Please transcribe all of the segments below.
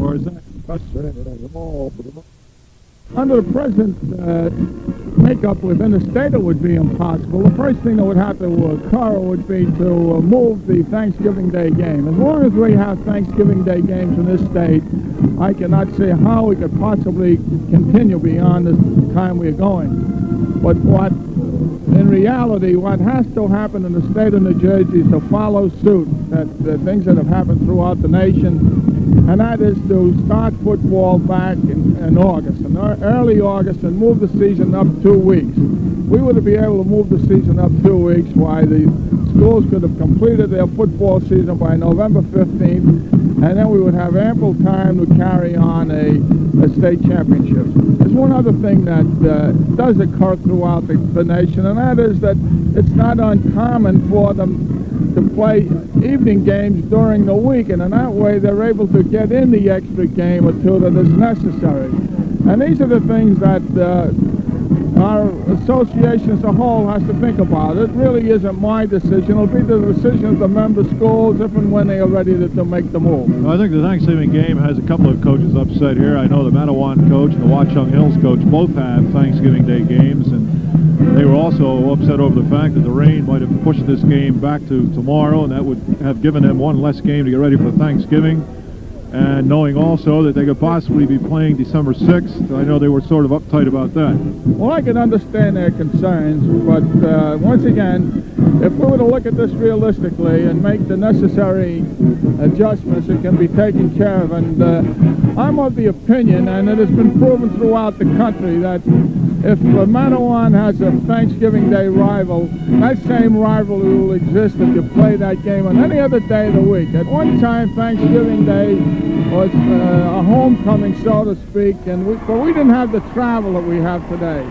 or is that frustrating at all? Under the present makeup within the state, it would be impossible. The first thing that would have to occur would be to move the Thanksgiving Day game. As long as we have Thanksgiving Day games in this state, I cannot see how we could possibly continue beyond the time we're going. But in reality, what has to happen in the state of New Jersey is to follow suit, the things that have happened throughout the nation, and that is to start football back in August, in early August, and move the season up 2 weeks. We would be able to move the season up 2 weeks while the schools could have completed their football season by November 15th, and then we would have ample time to carry on a state championship. There's one other thing that does occur throughout the nation, and that is that it's not uncommon for them to play evening games during the week, and in that way they're able to get in the extra game or two that is necessary. And these are the things that our association as a whole has to think about. It really isn't my decision. It'll be the decision of the member schools if and when they are ready to make the move. Well, I think the Thanksgiving game has a couple of coaches upset here. I know the Matawan coach and the Watchung Hills coach both have Thanksgiving Day games, and they were also upset over the fact that the rain might have pushed this game back to tomorrow, and that would have given them one less game to get ready for Thanksgiving. And knowing also that they could possibly be playing December 6th, I know they were sort of uptight about that. Well, I can understand their concerns, but once again, if we were to look at this realistically and make the necessary adjustments, it can be taken care of. And I'm of the opinion, and it has been proven throughout the country, that if Matawan has a Thanksgiving Day rival, that same rivalry will exist if you play that game on any other day of the week. At one time, Thanksgiving Day was a homecoming, so to speak, but we didn't have the travel that we have today.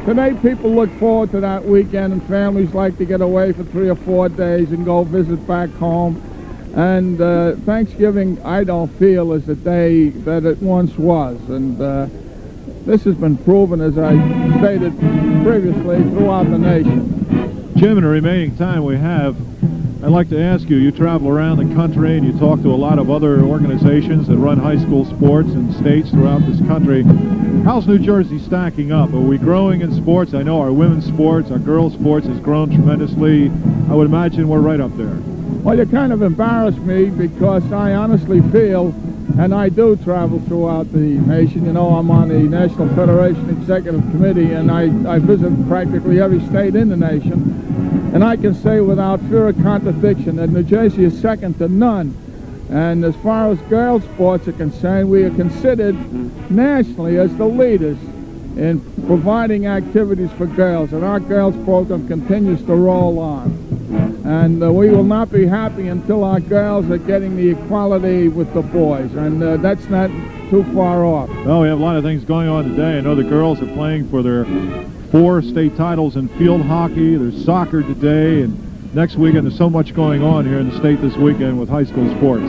Today, people look forward to that weekend, and families like to get away for 3 or 4 days and go visit back home. And Thanksgiving, I don't feel, is the day that it once was. And this has been proven, as I stated previously, throughout the nation. Jim, in the remaining time we have, I'd like to ask you, you travel around the country and you talk to a lot of other organizations that run high school sports in states throughout this country. How's New Jersey stacking up? Are we growing in sports? I know our women's sports, our girls' sports has grown tremendously. I would imagine we're right up there. Well, you kind of embarrass me, because I honestly feel, and I do travel throughout the nation. You know, I'm on the National Federation Executive Committee, and I visit practically every state in the nation. And I can say without fear of contradiction that New Jersey is second to none. And as far as girls' sports are concerned, we are considered nationally as the leaders in providing activities for girls. And our girls' program continues to roll on. And we will not be happy until our girls are getting the equality with the boys. And that's not too far off. Well, we have a lot of things going on today. I know the girls are playing for their 4 state titles in field hockey. There's soccer today, and next weekend there's so much going on here in the state this weekend with high school sports.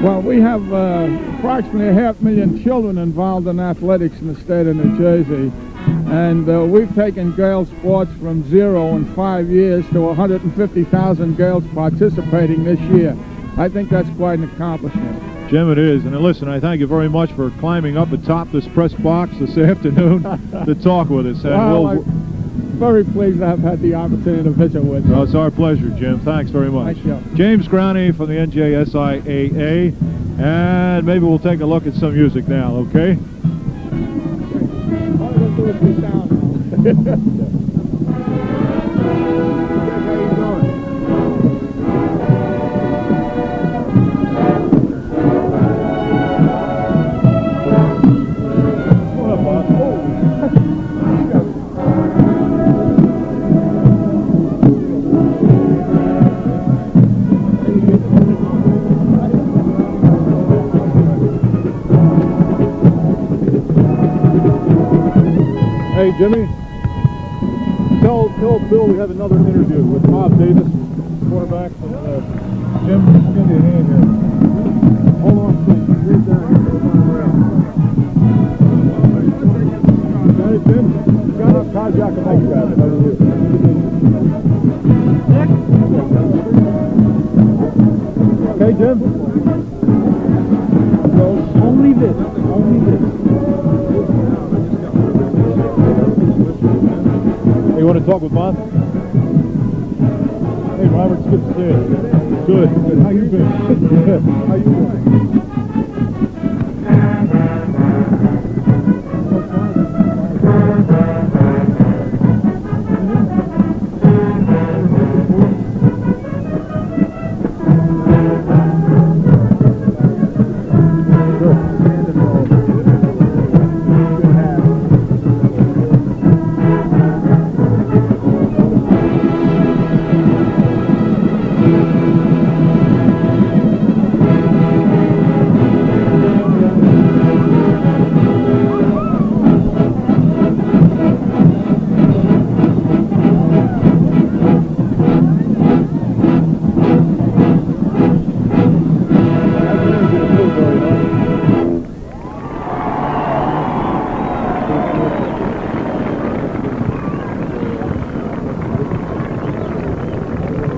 Well, we have approximately 500,000 children involved in athletics in the state of New Jersey, and we've taken girls' sports from 0 in 5 years to 150,000 girls participating this year. I think that's quite an accomplishment. Jim, it is. And listen, I thank you very much for climbing up atop this press box this afternoon to talk with us. And well, I'm very pleased to have had the opportunity to visit with you. Well, it's our pleasure, Jim. Thanks very much. Thank you. James Grahan from the NJSIAA. And maybe we'll take a look at some music now, okay? All I'm going to do is sit down now. Hey, Jimmy, tell Bill we have another interview with Bob Davis, quarterback from Jim. Give me a hand here. Hold on, please. Here's down here. Got it, Jim? Got it? Todd Giacomo got it. Over here. Okay, Jim? So only this. Only this. Hey, you want to talk with Bob? Hey, Robert, it's good to see you. Good. Good. How you been? Good. How you doing?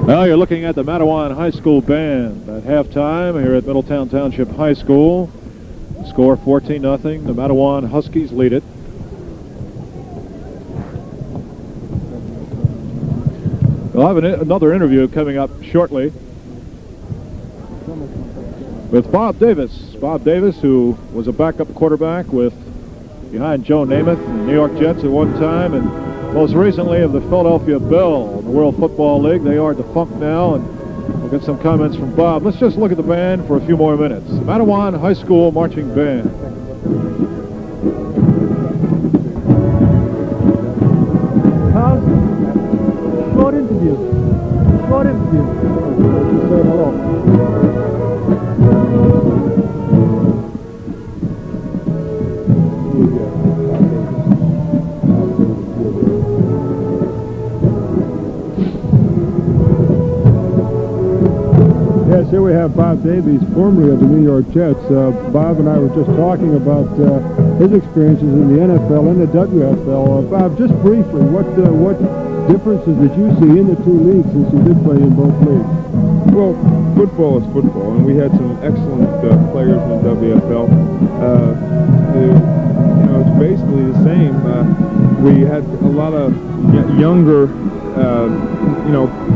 Now you're looking at the Matawan High School band at halftime here at Middletown Township High School. Score 14-0. The Matawan Huskies lead it. We'll have another interview coming up shortly with Bob Davis. Bob Davis, who was a backup quarterback behind Joe Namath and the New York Jets at one time, and most recently of the Philadelphia Bill in the World Football League. They are defunct now, and we'll get some comments from Bob. Let's just look at the band for a few more minutes. The Matawan High School Marching Band. Short interview. Short interview. Yes, here we have Bob Davies, formerly of the New York Jets. Bob and I were just talking about his experiences in the NFL and the WFL. Bob, just briefly, what differences did you see in the two leagues since you did play in both leagues? Well, football is football, and we had some excellent players in the WFL. It's basically the same. We had a lot of younger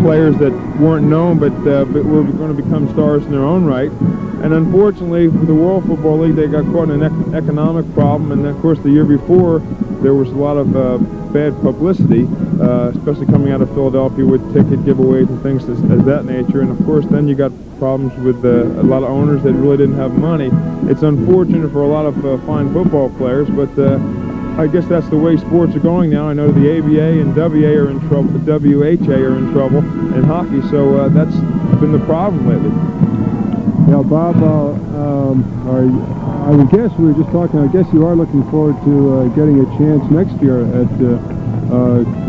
players that weren't known, but were going to become stars in their own right. And unfortunately, for the World Football League, they got caught in an economic problem. And of course, the year before, there was a lot of bad publicity, especially coming out of Philadelphia with ticket giveaways and things as that nature. And of course, then you got problems with a lot of owners that really didn't have money. It's unfortunate for a lot of fine football players, but I guess that's the way sports are going now. I know the ABA and WA are in trouble, the WHA are in trouble in hockey, so that's been the problem lately. Yeah, Bob, I would guess, we were just talking, I guess you are looking forward to getting a chance next year at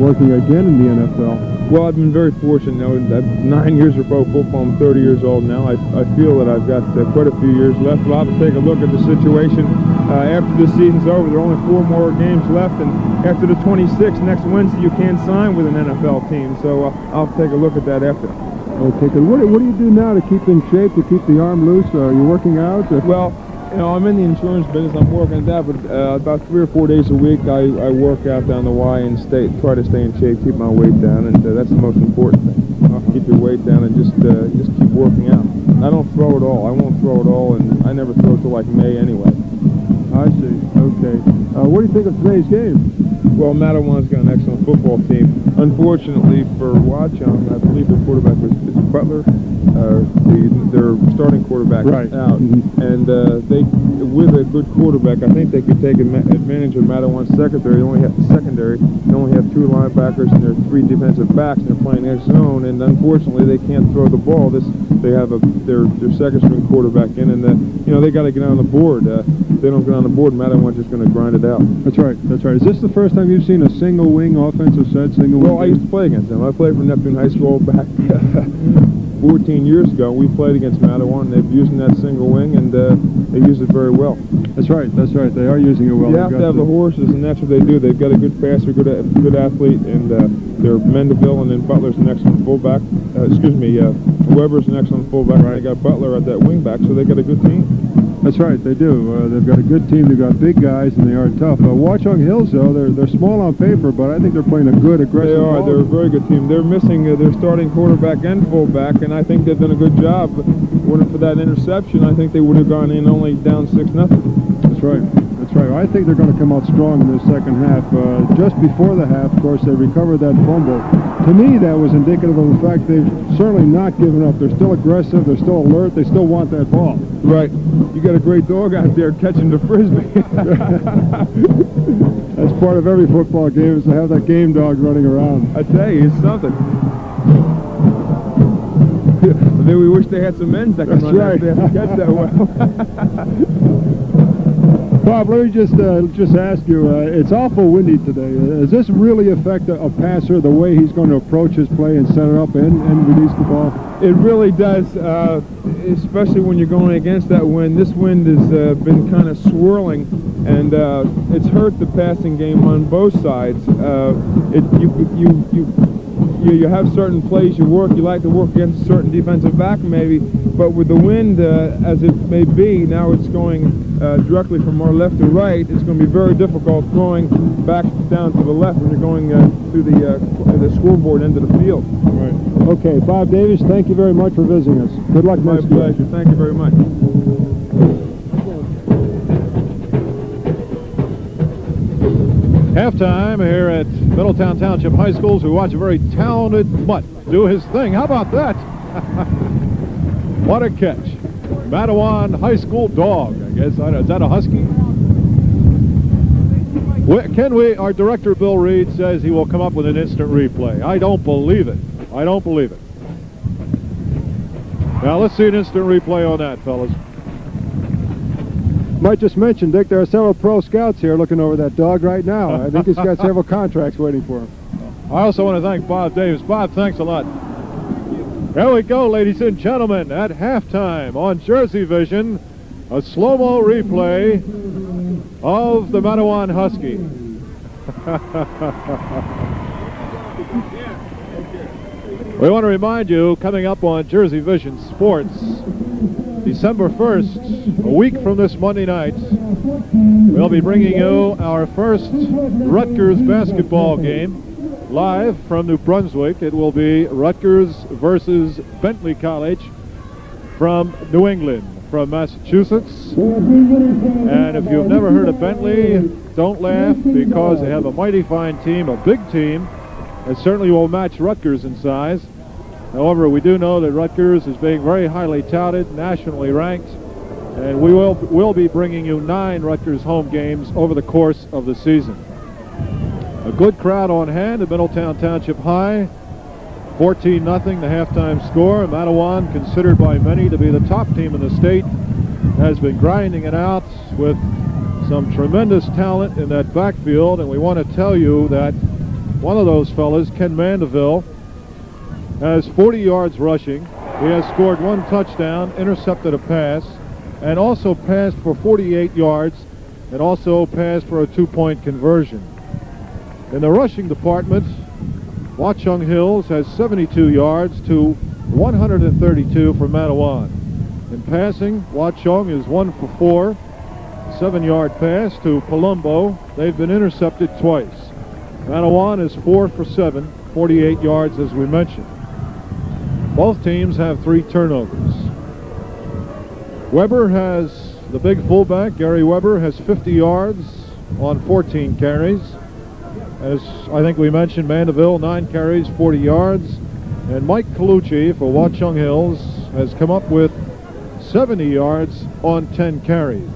working again in the NFL. Well, I've been very fortunate. I've 9 years of pro football. I'm 30 years old now. I feel that I've got quite a few years left. But I'll have to take a look at the situation after the season's over. There are only 4 more games left, and after the 26th, next Wednesday, you can't sign with an NFL team. So I'll take a look at that after. Okay, good. What do you do now to keep in shape, to keep the arm loose? Are you working out? Well, I'm in the insurance business. I'm working at that, but about 3 or 4 days a week, I work out down the Y and try to stay in shape, keep my weight down, and that's the most important thing. Keep your weight down and just keep working out. I don't throw at all. I won't throw at all, and I never throw till like May anyway. I see. Okay. What do you think of today's game? Well, Matawan's got an excellent football team. Unfortunately for Watchung, I believe the quarterback was Butler. Their starting quarterback right. out, and they, with a good quarterback, I think they could take advantage of Matawan's secondary. They only have 2 linebackers and their 3 defensive backs, and they're playing X zone. And unfortunately, they can't throw the ball. They have their second string quarterback in, and they got to get on the board. If they don't get on the board, Matawan's just going to grind it out. That's right. That's right. Is this the first time you've seen a single wing offensive set? Well, I used to play against them. I played for Neptune High School back 14 years ago. We played against Matawan. They're using that single wing, and they use it very well. That's right. That's right. They are using it well. You have to have the horses, and that's what they do. They've got a good passer, good athlete, and they're Mendeville, and then Butler's an excellent fullback. Weber's an excellent fullback. Right. And they got Butler at that wing back, so they got a good team. That's right, they do. They've got a good team. They've got big guys, and they are tough. Watchung Hills, though, they're small on paper, but I think they're playing a good, aggressive They are. ball. They're a very good team. They're missing their starting quarterback and fullback, and I think they've done a good job. Were it for that interception, I think they would have gone in only down 6-0. That's right. That's right. I think they're going to come out strong in the second half. Just before the half, of course, they recovered that fumble. To me, that was indicative of the fact they've certainly not given up. They're still aggressive. They're still alert. They still want that ball. Right. You got a great dog out there catching the frisbee. That's part of every football game, is to have that game dog running around. I tell you, it's something. Then we wish they had some men that can run out there and catch that well. Bob, let me just ask you, it's awful windy today. Does this really affect a passer, the way he's going to approach his play and set it up and release the ball? It really does, especially when you're going against that wind. This wind has been kind of swirling, and it's hurt the passing game on both sides. You have certain plays you like to work against a certain defensive back maybe, but with the wind as it may be, now it's going directly from our left to right. It's going to be very difficult throwing back down to the left when you're going to the scoreboard end of the field. Right. Okay, Bob Davis, thank you very much for visiting us. Good luck next year. My pleasure. Thank you very much. Halftime here at Middletown Township High School. We watch a very talented mutt do his thing. How about that? What a catch. Matawan High School dog, I guess. Is that a husky? Our director, Bill Reed, says he will come up with an instant replay. I don't believe it. I don't believe it. Now, let's see an instant replay on that, fellas. Might just mention, Dick, there are several pro scouts here looking over that dog right now. I think he's got several contracts waiting for him. I also want to thank Bob Davis. Bob, thanks a lot. There we go, ladies and gentlemen, at halftime on Jersey Vision, a slow-mo replay of the Matawan Husky. We want to remind you, coming up on Jersey Vision Sports, December 1st, a week from this Monday night, we'll be bringing you our first Rutgers basketball game live from New Brunswick. It will be Rutgers versus Bentley College from New England, from Massachusetts. And if you've never heard of Bentley, don't laugh, because they have a mighty fine team, a big team, and certainly will match Rutgers in size. However, we do know that Rutgers is being very highly touted, nationally ranked, and we will be bringing you 9 Rutgers home games over the course of the season. A good crowd on hand at Middletown Township High. 14-0 the halftime score. Matawan, considered by many to be the top team in the state, has been grinding it out with some tremendous talent in that backfield, and we want to tell you that one of those fellas, Ken Mandeville, has 40 yards rushing. He has scored 1 touchdown, intercepted a pass, and also passed for 48 yards, and also passed for a 2-point conversion. In the rushing department, Watchung Hills has 72 yards to 132 for Matawan. In passing, Watchung is 1 for 4, 7-yard pass to Palumbo. They've been intercepted twice. Matawan is 4 for 7, 48 yards as we mentioned. Both teams have 3 turnovers. Weber has, the big fullback, Gary Weber, has 50 yards on 14 carries. As I think we mentioned, Mandeville, 9 carries, 40 yards. And Mike Colucci for Watchung Hills has come up with 70 yards on 10 carries.